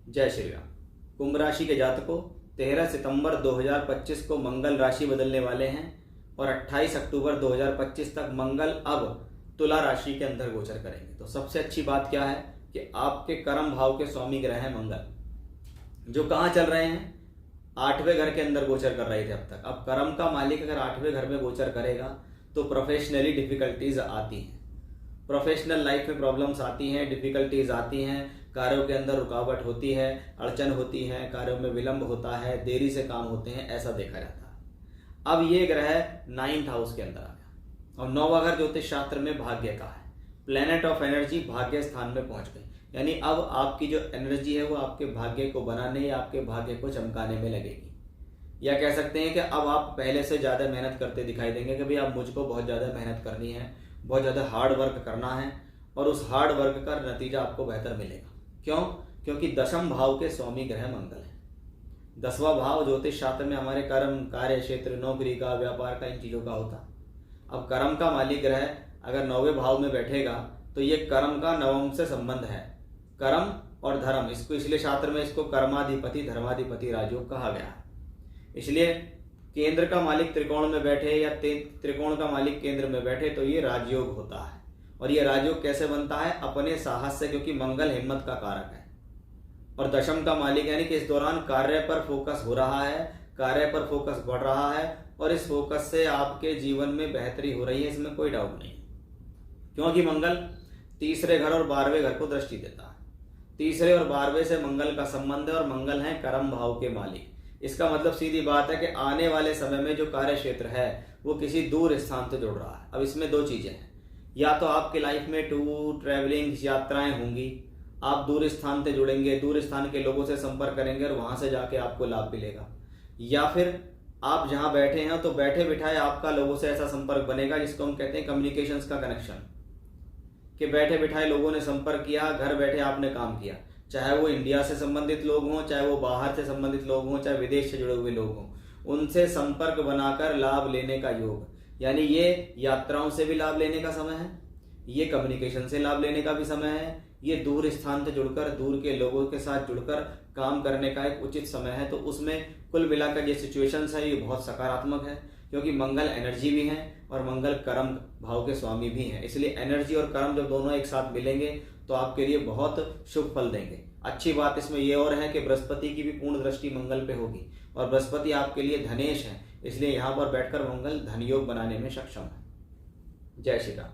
जय श्री राम। कुंभ राशि के जातकों, 13 सितंबर 2025 को मंगल राशि बदलने वाले हैं और 28 अक्टूबर 2025 तक मंगल अब तुला राशि के अंदर गोचर करेंगे। तो सबसे अच्छी बात क्या है कि आपके कर्म भाव के स्वामी ग्रह हैं मंगल, जो कहाँ चल रहे हैं, 8वें घर के अंदर गोचर कर रहे थे अब तक। अब कर्म का मालिक अगर 8वें घर में गोचर करेगा तो प्रोफेशनली डिफिकल्टीज आती हैं, प्रोफेशनल लाइफ में प्रॉब्लम्स आती हैं, डिफिकल्टीज आती हैं, कार्यों के अंदर रुकावट होती है, अड़चन होती है, कार्यों में विलंब होता है, देरी से काम होते हैं, ऐसा देखा जाता है। अब ये ग्रह 9th हाउस के अंदर आ गया और 9वां घर ज्योतिष शास्त्र में भाग्य का है, प्लेनेट ऑफ एनर्जी भाग्य स्थान में पहुंच गई। यानी अब आपकी जो एनर्जी है वो आपके भाग्य को बनाने या आपके भाग्य को चमकाने में लगेगी, या कह सकते हैं कि अब आप पहले से ज़्यादा मेहनत करते दिखाई देंगे कि भाई अब मुझको बहुत ज़्यादा मेहनत करनी है, बहुत ज़्यादा हार्ड वर्क करना है और उस हार्ड वर्क का नतीजा आपको बेहतर मिलेगा। क्यों? क्योंकि 10वें भाव के स्वामी ग्रह मंगल है। 10वां भाव ज्योतिष शास्त्र में हमारे कर्म, कार्य क्षेत्र, नौकरी का, व्यापार का, इन चीज़ों का होता। अब कर्म का मालिक ग्रह अगर 9वें भाव में बैठेगा तो ये कर्म का 9वें से संबंध है। कर्म और धर्म, इसको इसलिए शास्त्र में इसको कर्माधिपति धर्माधिपति राजयोग कहा गया है। इसलिए केंद्र का मालिक त्रिकोण में बैठे या त्रिकोण का मालिक केंद्र में बैठे तो ये राजयोग होता है। और ये राजयोग कैसे बनता है? अपने साहस से, क्योंकि मंगल हिम्मत का कारक है और 10वें का मालिक, यानी कि इस दौरान कार्य पर फोकस हो रहा है, कार्य पर फोकस बढ़ रहा है और इस फोकस से आपके जीवन में बेहतरी हो रही है, इसमें कोई डाउट नहीं। क्योंकि मंगल तीसरे घर और 12वें घर को दृष्टि देता है। तीसरे और 12वें से मंगल का संबंध है और मंगल है कर्म भाव के मालिक। इसका मतलब सीधी बात है कि आने वाले समय में जो कार्य क्षेत्र है वो किसी दूर स्थान से जुड़ रहा है। अब इसमें दो चीजें हैं, या तो आपकी लाइफ में टूर, ट्रैवलिंग, यात्राएं होंगी, आप दूर स्थान से जुड़ेंगे, दूर स्थान के लोगों से संपर्क करेंगे और वहां से जाके आपको लाभ मिलेगा, या फिर आप जहां बैठे हैं तो बैठे बिठाए आपका लोगों से ऐसा संपर्क बनेगा जिसको हम कहते हैं कम्युनिकेशंस का कनेक्शन, कि बैठे बिठाए लोगों ने संपर्क किया, घर बैठे आपने काम किया, चाहे वो इंडिया से संबंधित लोग हों, चाहे वो बाहर से संबंधित लोग हों, चाहे विदेश से जुड़े हुए लोग हों, उनसे संपर्क बनाकर लाभ लेने का योग। यानी ये यात्राओं से भी लाभ लेने का समय है, ये कम्युनिकेशन से लाभ लेने का भी समय है, ये दूर स्थान से जुड़कर, दूर के लोगों के साथ जुड़कर काम करने का एक उचित समय है। तो उसमें कुल मिलाकर ये सिचुएशंस है, ये बहुत सकारात्मक है, क्योंकि मंगल एनर्जी भी है और मंगल कर्म भाव के स्वामी भी हैं। इसलिए एनर्जी और कर्म जब दोनों एक साथ मिलेंगे तो आपके लिए बहुत शुभ फल देंगे। अच्छी बात इसमें यह और है कि बृहस्पति की भी पूर्ण दृष्टि मंगल पे होगी और बृहस्पति आपके लिए धनेश है, इसलिए यहाँ पर बैठकर मंगल धन योग बनाने में सक्षम है। जय श्री राम।